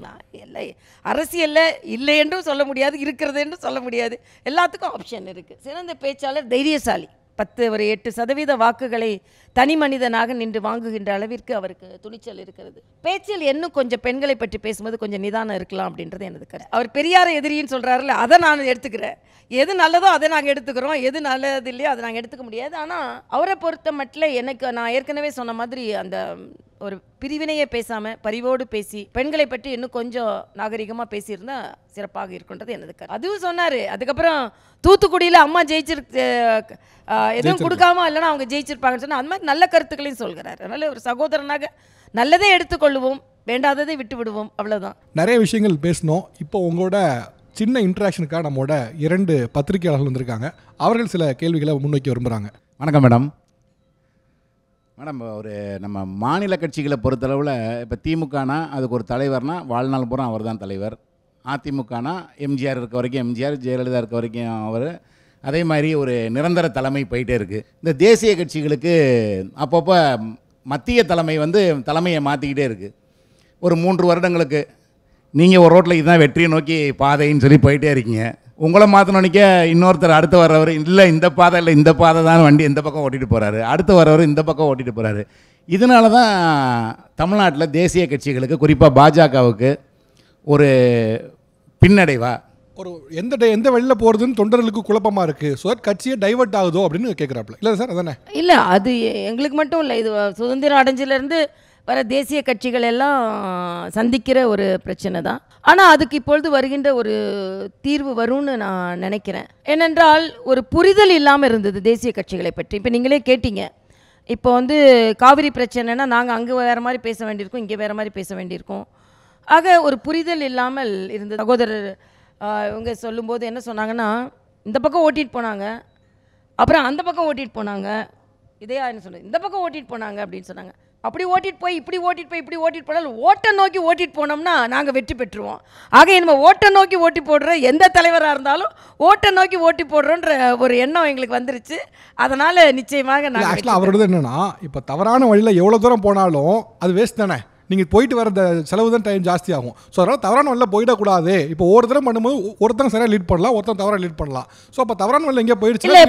இல்லை, அரசியலில் இல்லை என்றும் சொல்ல முடியாது, இருக்கிறது என்றும் சொல்ல முடியாது, எல்லாத்துக்கும் ஆப்ஷன் இருக்குது. சிறந்த பேச்சாளர் தைரியசாலி. 8% வாக்குகளை தனி மனிதனாக நின்று வாங்குகின்ற அளவிற்கு அவருக்கு துணிச்சல் இருக்கிறது. பேச்சில் இன்னும் கொஞ்சம் பெண்களை பற்றி பேசும்போது கொஞ்சம் நிதானம் இருக்கலாம் அப்படின்றது எனது கருத்து. அவர் பெரியார எதிரின்னு சொல்கிறாருல்ல, அதை நான் எடுத்துக்கிறேன். எது நல்லதோ அதை நாங்கள் எடுத்துக்கிறோம், எது நல்லது இல்லையோ அதை நாங்கள் எடுத்துக்க முடியாது. ஆனால் அவரை பொறுத்த மட்டும் எனக்கு, நான் ஏற்கனவே சொன்ன மாதிரி, அந்த ஒரு பிரிவினையே பேசாமல் பரிவோடு பேசி பெண்களை பற்றி இன்னும் கொஞ்சம் நாகரிகமாக பேசியிருந்தா சிறப்பாக இருக்குன்றது எனது கருத்து. அதுவும் சொன்னார். அதுக்கப்புறம் தூத்துக்குடியில் அம்மா எதுவும் கொடுக்காம இல்லைன்னா அவங்க ஜெயிச்சிருப்பாங்கன்னு சொன்னால் அந்த மாதிரி நல்ல கருத்துக்களையும் சொல்கிறார். அதனால் ஒரு சகோதரனாக நல்லதே எடுத்துக்கொள்வோம், வேண்டாததை விட்டு விடுவோம், அவ்வளோதான். நிறைய விஷயங்கள் பேசணும். இப்போ உங்களோட சின்ன இன்ட்ராக்ஷனுக்காக நம்மளோட 2 பத்திரிகையாளர்கள் வந்திருக்காங்க. அவர்கள் சில கேள்விகளை முன்வைக்க விரும்புகிறாங்க. வணக்கம் மேடம். மேடம், ஒரு நம்ம மாநில கட்சிகளை பொறுத்தளவில் இப்போ திமுகனா அதுக்கு ஒரு தலைவர்னா வாழ்நாள் பூரா அவர் தான் தலைவர். அதிமுகனா எம்ஜிஆர் இருக்க வரைக்கும் எம்ஜிஆர், ஜெயலலிதா இருக்க வரைக்கும் அவர். அதே மாதிரி ஒரு நிரந்தர தலைமை போயிட்டே இருக்குது. இந்த தேசிய கட்சிகளுக்கு அப்பப்போ மத்திய தலைமை வந்து தலைமையை மாற்றிக்கிட்டே இருக்குது. ஒரு 3 வருடங்களுக்கு நீங்கள் ஒரு ரோட்டில் இதுதான் வெற்றியை நோக்கி பாதைன்னு சொல்லி போயிட்டே இருக்கீங்க. உங்களை மாற்றினோன்னிக்க இன்னொருத்தர் அடுத்து வர்றவர் இல்லை இந்த பாதை இல்லை இந்த பாதை தான் வண்டி இந்த பக்கம் ஓட்டிகிட்டு போகிறாரு, அடுத்து வர்றவர் இந்த பக்கம் ஓட்டிகிட்டு போகிறாரு. இதனால தான் தமிழ்நாட்டில் தேசிய கட்சிகளுக்கு குறிப்பாக பாஜகவுக்கு ஒரு பின்னடைவா, ஒரு எந்த வழியில் போகிறதுன்னு தொண்டர்களுக்கு குழப்பமாக இருக்குது. ஸோ கட்சியை டைவர்ட் ஆகுதோ அப்படின்னு கேட்குறாப்புல. இல்லை சார், அதானே? இல்லை, அது எங்களுக்கு மட்டும் இல்லை, இது சுதந்திரம் அடைஞ்சிலேருந்து வர தேசிய கட்சிகள் எல்லாம் சந்திக்கிற ஒரு பிரச்சனை தான். ஆனால் அதுக்கு இப்பொழுது வருகின்ற ஒரு தீர்வு வரும்னு நான் நினைக்கிறேன். ஏனென்றால் ஒரு புரிதல் இல்லாமல் இருந்தது தேசிய கட்சிகளை பற்றி. இப்போ நீங்களே கேட்டீங்க, இப்போ வந்து காவிரி பிரச்சனைனா நாங்கள் அங்கே வேறு மாதிரி பேச வேண்டியிருக்கோம், இங்கே வேறு மாதிரி பேச வேண்டியிருக்கோம். ஆக ஒரு புரிதல் இல்லாமல் இருந்தது. சகோதரர் இவங்க சொல்லும்போது என்ன சொன்னாங்கன்னா, இந்த பக்கம் ஓட்டிகிட்டு போனாங்க, அப்புறம் அந்த பக்கம் ஓட்டிகிட்டு போனாங்க, இதே என்ன சொன்னது, இந்த பக்கம் ஓட்டிகிட்டு போனாங்க அப்படின்னு சொன்னாங்க. அப்படி ஓட்டிகிட்டு போய் இப்படி ஓட்டிகிட்டு போய் இப்படி ஓட்டிகிட்டு போனாலும் ஓட்டை நோக்கி ஓட்டிகிட்டு போனோம்னா நாங்கள் வெற்றி பெற்றுருவோம். ஆக நம்ம ஓட்டை நோக்கி ஓட்டி போடுற எந்த தலைவராக இருந்தாலும் ஓட்டை நோக்கி ஓட்டி போடுறோன்ற ஒரு எண்ணம் எங்களுக்கு வந்துருச்சு. அதனால் நிச்சயமாக நாங்கள் ஆக்சுவலாக அவரோடது என்னென்னா, இப்போ தவறான வழியில் எவ்வளோ தூரம் போனாலும் அது வேஸ்ட் தானே. நீங்கள் போயிட்டு வர செலவு தான் டைம் ஜாஸ்தி ஆகும். ஸோ அதனால் தவறான வழியில் போயிடக்கூடாது. இப்போ ஒருத்தரம் பண்ணும்போது ஒருத்தங்க சரியாக லீட் பண்ணலாம், ஒருத்தன் தவறாக லீட் பண்ணலாம். ஸோ அப்போ தவறான வழியில் எங்கேயா போயிடுச்சு இல்லை,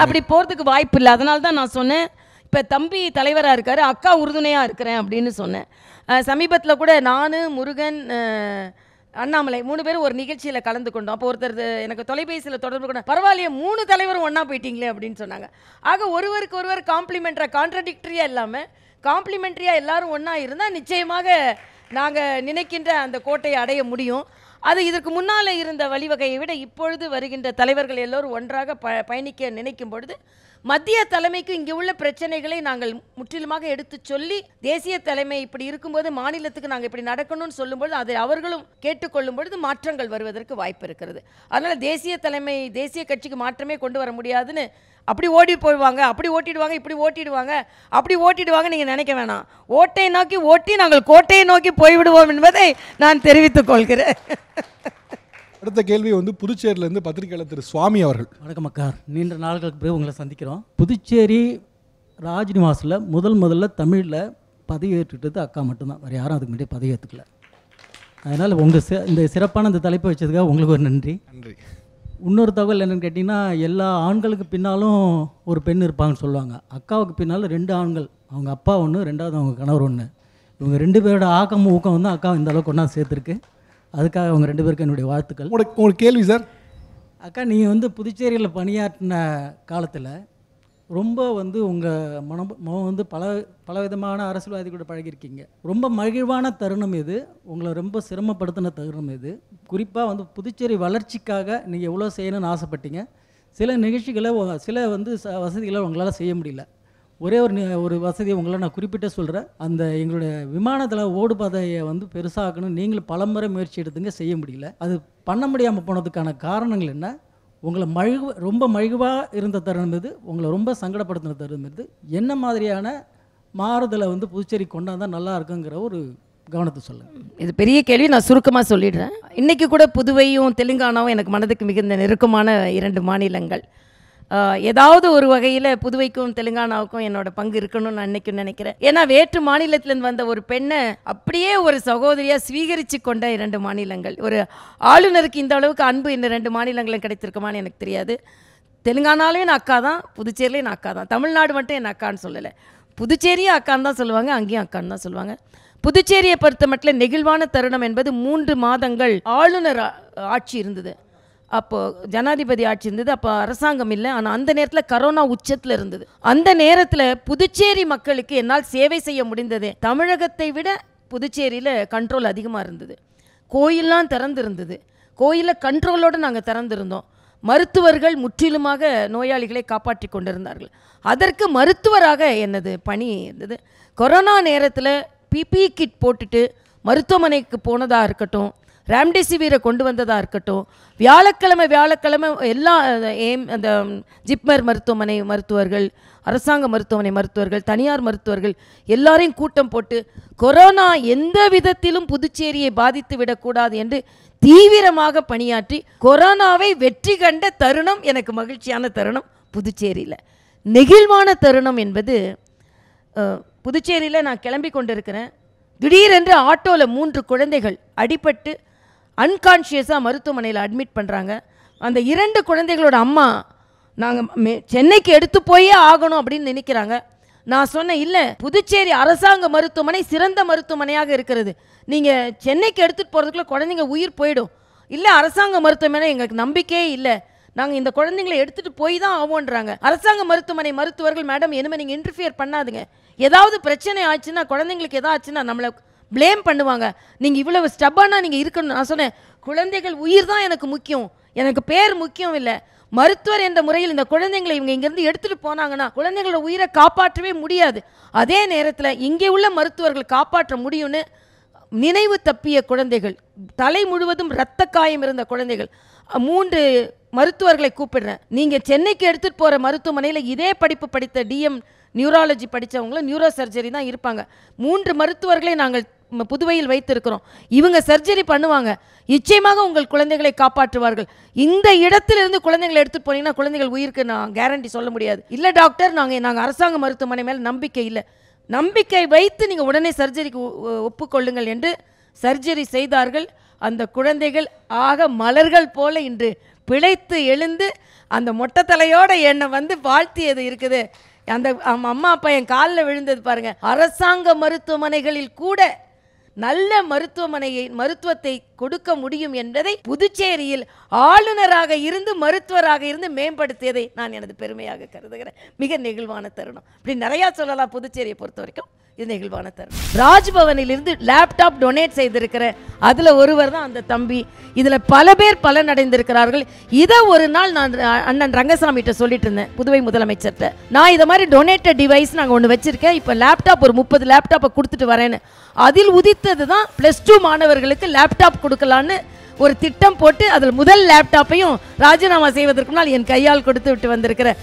அப்படி போகிறதுக்கு வாய்ப்பு இல்லை. அதனால தான் நான் சொன்னேன், இப்போ தம்பி தலைவராக இருக்கார், அக்கா உறுதுணையாக இருக்கிறேன் அப்படின்னு சொன்னேன். சமீபத்தில் கூட நான், முருகன், அண்ணாமலை 3 பேரும் ஒரு நிகழ்ச்சியில் கலந்து கொண்டோம். அப்போ ஒருத்தர் எனக்கு தொலைபேசியில் தொடர்பு கொண்ட, பரவாயில்லையே 3 தலைவரும் ஒன்றா போயிட்டீங்களே அப்படின்னு சொன்னாங்க. ஆக ஒருவருக்கு ஒருவர் காம்ப்ளிமெண்ட்டாக, கான்ட்ரடிக்டரியாக இல்லாமல் காம்ப்ளிமெண்ட்ரியாக எல்லாரும் ஒன்றா இருந்தால் நிச்சயமாக நாங்கள் நினைக்கின்ற அந்த கோட்டையை அடைய முடியும். அது இதற்கு முன்னால் இருந்த வழிவகையை விட இப்பொழுது வருகின்ற தலைவர்கள் எல்லோரும் ஒன்றாக பயணிக்க நினைக்கும் பொழுது மத்திய தலைமைக்கு இங்கே உள்ள பிரச்சனைகளை நாங்கள் முற்றிலுமாக எடுத்து சொல்லி, தேசிய தலைமை இப்படி இருக்கும்போது மாநிலத்துக்கு நாங்கள் இப்படி நடக்கணும்னு சொல்லும்பொழுது அதை அவர்களும் கேட்டுக்கொள்ளும் பொழுது மாற்றங்கள் வருவதற்கு வாய்ப்பு இருக்கிறது. அதனால் தேசிய தலைமை தேசிய கட்சிக்கு மாற்றமே கொண்டு வர முடியாதுன்னு அப்படி ஓடி போயிடுவாங்க, அப்படி ஓட்டிடுவாங்க, இப்படி ஓட்டிடுவாங்க, அப்படி ஓட்டிடுவாங்க நீங்கள் நினைக்க வேணாம். ஓட்டை நோக்கி ஓட்டி நாங்கள் கோட்டையை நோக்கி போய்விடுவோம் என்பதை நான் தெரிவித்துக் கொள்கிறேன். அடுத்த கேள்வி வந்து புதுச்சேரியிலேருந்து பத்திரிகையாளர் திரு சுவாமி அவர்கள். வணக்கம் அக்கா, நீண்ட நாட்களுக்கு பிறகு உங்களை சந்திக்கிறோம். புதுச்சேரி ராஜ்நிவாஸில் முதல்ல தமிழில் பதவியேற்றுக்கிட்டது அக்கா மட்டும்தான், வேறு யாரும் அதுக்கு முன்னாடி பதவியேற்றுக்கல. அதனால் இந்த சிறப்பான இந்த தலைப்பை வச்சதுக்காக உங்களுக்கு ஒரு நன்றி. நன்றி. இன்னொரு தகவல் என்னென்னு கேட்டிங்கன்னா, எல்லா ஆண்களுக்கு பின்னாலும் ஒரு பெண் இருப்பாங்கன்னு சொல்லுவாங்க. அக்காவுக்கு பின்னால் 2 ஆண்கள், அவங்க அப்பா ஒன்று, 2வது அவங்க கணவர் ஒன்று. இவங்க 2 பேரோட ஆக்கம் ஊக்கம் வந்து அக்கா இந்த அளவுக்கு ஒன்றா சேர்த்துருக்கு. அதுக்காக அவங்க 2 பேருக்கு என்னுடைய வாழ்த்துக்கள். உங்களுக்கு கேள்வி சார். அக்கா, நீங்கள் வந்து புதுச்சேரியில் பணியாற்றின காலத்தில் ரொம்ப வந்து உங்கள் மனம் வந்து பல விதமான அரசியல்வாதி கூட பழகியிருக்கீங்க. ரொம்ப மகிழ்வான தருணம் இது, உங்களை ரொம்ப சிரமப்படுத்தின தருணம் இது. குறிப்பாக வந்து புதுச்சேரி வளர்ச்சிக்காக நீங்கள் எவ்வளோ செய்யணும்னு ஆசைப்பட்டீங்க. சில நிகழ்ச்சிகளை சில வந்து வசதிகளை உங்களால் செய்ய முடியல. ஒரே ஒரு வசதியை உங்களை நான் குறிப்பிட்ட சொல்கிறேன். அந்த எங்களுடைய விமானத்தில் ஓடுபாதையை வந்து பெருசாகணும் நீங்களும் பலமுறை முயற்சி எடுத்துங்க, செய்ய முடியல. அது பண்ண முடியாமல் போனதுக்கான காரணங்கள் என்ன? உங்களை ரொம்ப மகிழ்வாக இருந்த தருணம் இது, உங்களை ரொம்ப சங்கடப்படுத்தின தருணம் இது. என்ன மாதிரியான மாறுதலை வந்து புதுச்சேரி கொண்டாந்தால் நல்லா இருக்குங்கிற ஒரு கவனத்தை சொல்லுங்கள். இது பெரிய கேள்வி, நான் சுருக்கமாக சொல்லிடுறேன். இன்றைக்கி கூட புதுவையும் தெலுங்கானாவும் எனக்கு மனதுக்கு மிகுந்த நெருக்கமான 2 மாநிலங்கள். ஏதாவது ஒரு வகையில் புதுவைக்கும் தெலுங்கானாவுக்கும் என்னோட பங்கு இருக்கணும்னு நான் இன்றைக்கும் நினைக்கிறேன். ஏன்னா வேற்று மாநிலத்திலேருந்து வந்த ஒரு பெண்ணை அப்படியே ஒரு சகோதரியாக ஸ்வீகரித்து கொண்ட 2 மாநிலங்கள். ஒரு ஆளுநருக்கு இந்த அளவுக்கு அன்பு இந்த 2 மாநிலங்களும் கிடைத்திருக்குமான்னு எனக்கு தெரியாது. தெலுங்கானாலையும் நான் அக்கா தான், புதுச்சேரிலையும் நான் அக்கா தான். தமிழ்நாடு மட்டும் என் அக்கான்னு சொல்லலை, புதுச்சேரியும் அக்கான்னு தான் சொல்லுவாங்க, அங்கேயும் அக்கான்னு தான் சொல்லுவாங்க. புதுச்சேரியை பொறுத்த மட்டும் நெகிழ்வான தருணம் என்பது 3 மாதங்கள் ஆளுநர் ஆட்சி இருந்தது. அப்போது ஜனாதிபதி ஆட்சி இருந்தது, அப்போ அரசாங்கம் இல்லை. ஆனால் அந்த நேரத்தில் கரோனா உச்சத்தில் இருந்தது. அந்த நேரத்தில் புதுச்சேரி மக்களுக்கு என்னால் சேவை செய்ய முடிந்தது. தமிழகத்தை விட புதுச்சேரியில் கண்ட்ரோல் அதிகமாக இருந்தது. கோயிலெலாம் திறந்திருந்தது, கோயிலில் கண்ட்ரோலோடு நாங்கள் திறந்திருந்தோம். மருத்துவர்கள் முற்றிலுமாக நோயாளிகளை காப்பாற்றி கொண்டிருந்தார்கள். அதற்கு மருத்துவராக எனது பணி இருந்தது. கொரோனா நேரத்தில் பிபி கிட் போட்டுட்டு மருத்துவமனைக்கு போனதாக இருக்கட்டும், ராம்டெசிவிரை கொண்டு வந்ததாக இருக்கட்டும், வியாழக்கிழமை எல்லா அந்த ஜிப்மர் மருத்துவமனை மருத்துவர்கள், அரசாங்க மருத்துவமனை மருத்துவர்கள், தனியார் மருத்துவர்கள் எல்லாரையும் கூட்டம் போட்டு கொரோனா எந்த விதத்திலும் புதுச்சேரியை பாதித்து விடக்கூடாது என்று தீவிரமாக பணியாற்றி கொரோனாவை வெற்றி கண்ட தருணம் எனக்கு மகிழ்ச்சியான தருணம் புதுச்சேரியில். நெகிழ்வான தருணம் என்பது புதுச்சேரியில் நான் கிளம்பி கொண்டிருக்கிறேன். திடீரென்று ஆட்டோவில் 3 குழந்தைகள் அடிபட்டு அன்கான்ஷியஸாக மருத்துவமனையில் அட்மிட் பண்ணுறாங்க. அந்த 2 குழந்தைகளோட அம்மா நாங்கள் சென்னைக்கு எடுத்து போயே ஆகணும் அப்படின்னு நினைக்கிறாங்க. நான் சொன்னேன், இல்லை, புதுச்சேரி அரசாங்க மருத்துவமனை சிறந்த மருத்துவமனையாக இருக்கிறது, நீங்கள் சென்னைக்கு எடுத்துகிட்டு போகிறதுக்குள்ள குழந்தைங்க உயிர் போயிடும். இல்லை, அரசாங்க மருத்துவமனை எங்களுக்கு நம்பிக்கையே இல்லை, நாங்கள் இந்த குழந்தைங்களை எடுத்துகிட்டு போய் தான் ஆவோன்றாங்க. அரசாங்க மருத்துவமனை மருத்துவர்கள், மேடம் இனிமேல் நீங்கள் இன்டர்ஃபியர் பண்ணாதுங்க, ஏதாவது பிரச்சனை ஆச்சுன்னா குழந்தைங்களுக்கு எதாவது ஆச்சுன்னா நம்மளை ப்ளேம் பண்ணுவாங்க, நீங்கள் இவ்வளவு ஸ்டப்பானாக நீங்கள் இருக்கணும். நான் சொன்னேன், குழந்தைகள் உயிர் தான் எனக்கு முக்கியம், எனக்கு பேர் முக்கியம் இல்லை. மருத்துவர் என்ற முறையில் இந்த குழந்தைங்களை இவங்க இங்கேருந்து எடுத்துகிட்டு போனாங்கன்னா குழந்தைங்களோட உயிரை காப்பாற்றவே முடியாது. அதே நேரத்தில் இங்கே உள்ள மருத்துவர்கள் காப்பாற்ற முடியும்னு நினைவு தப்பிய குழந்தைகள், தலை முழுவதும் இரத்த காயம் இருந்த குழந்தைகள், 3 மருத்துவர்களை கூப்பிடுறேன். நீங்கள் சென்னைக்கு எடுத்துகிட்டு போகிற மருத்துவமனையில் இதே படிப்பு படித்த டிஎம் நியூராலஜி படித்தவங்களும் நியூரோ சர்ஜரி தான் இருப்பாங்க. 3 மருத்துவர்களை நாங்கள் புதுவையில் வைத்திருக்கிறோம். இவங்க சர்ஜரி பண்ணுவாங்க, நிச்சயமாக உங்கள் குழந்தைகளை காப்பாற்றுவார்கள். இந்த இடத்திலிருந்து குழந்தைகளை எடுத்துகிட்டு போனீங்கன்னா குழந்தைகள் உயிருக்கு நான் கேரண்டி சொல்ல முடியாது. இல்லை டாக்டர், நாங்கள் அரசாங்க மருத்துவமனை மேலே நம்பிக்கை இல்லை, நம்பிக்கை வைத்து நீங்கள் உடனே சர்ஜரிக்கு ஒப்புக்கொள்ளுங்கள் என்று சர்ஜரி செய்தார்கள். அந்த குழந்தைகள் ஆக மலர்கள் போல இன்று பிழைத்து எழுந்து அந்த மொட்டை தலையோடு என்னை வந்து வாழ்த்தியது இருக்குது. அந்த அம்மா அப்பா என் காலில் விழுந்தது பாருங்கள். அரசாங்க மருத்துவமனைகளில் கூட நல்ல மருத்துவத்தை கொடுக்க முடியும் என்பதை புதுச்சேரியில் ஆளுநராக இருந்து மருத்துவராக இருந்து மேம்படுத்தியதை நான் எனது பெருமையாக கருதுகிறேன். மிக நெகிழ்வான தருணம். இப்படி நிறையா சொல்லலாம். புதுச்சேரியை பொறுத்த வரைக்கும் இது நெகிழ்வான தருணம். ராஜ்பவனிலிருந்து லேப்டாப் டொனேட் செய்திருக்கிற அதில் ஒருவர் தான் அந்த தம்பி. இதில் பல பேர் பலனடைந்திருக்கிறார்கள். இதை ஒரு நாள் நான் அண்ணன் ரங்கசாமிகிட்ட சொல்லிட்டு இருந்தேன், புதுவை முதலமைச்சர்கிட்ட. நான் இதை மாதிரி டொனேட்டட் டிவைஸ் நாங்கள் ஒன்று வச்சுருக்கேன், இப்போ லேப்டாப் ஒரு 30 லேப்டாப்பை கொடுத்துட்டு வரேன்னு. அதில் உதித்தது தான் +2 மாணவர்களுக்கு லேப்டாப் கொடுக்கலான்னு ஒரு திட்டம் போட்டு அதில் முதல் லேப்டாப்பையும் ராஜினாமா செய்வதற்கு முன்னால் என் கையால் கொடுத்து விட்டு வந்திருக்கிறேன்.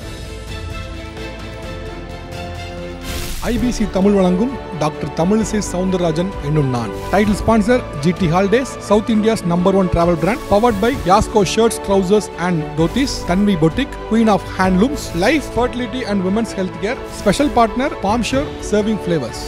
ஐபிசி தமிழ் வழங்கும் டாக்டர் தமிழிசை சவுந்தரராஜன் என்னும் நான். Title sponsor GT Holidays, South India's #1 travel brand, powered by Yasco shirts, trousers and dhotis, Tanvi Boutique, Queen of Handlooms, Life Fertility and Women's Healthcare, special partner Palmshire Serving Flavors.